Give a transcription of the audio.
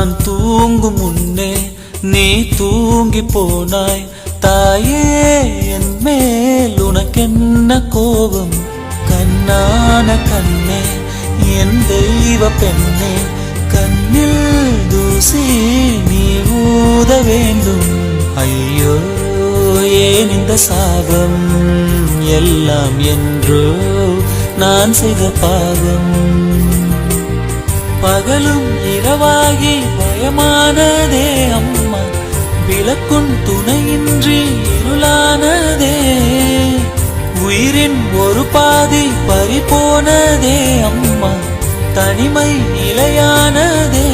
நான் தூங்கும் முன்னே நீ தூங்கி போனாய் தாயே, என் மேல் உனக்கென்ன கோபம்? கண்ணான கண்ணே, என் தெய்வ பெண்ணே, கண்ணில் தூசி நீ ஊத வேண்டும். ஐயோ ஏன் இந்த சாபம் எல்லாம் என்றோ நான் செய்த பாவம். பகலும் இரவாகி பயமானதே அம்மா, விளக்குன் துணையின்றி இருளானதே. உயிரின் ஒரு பாதி பறிபோனதே அம்மா, தனிமை நிலையானதே.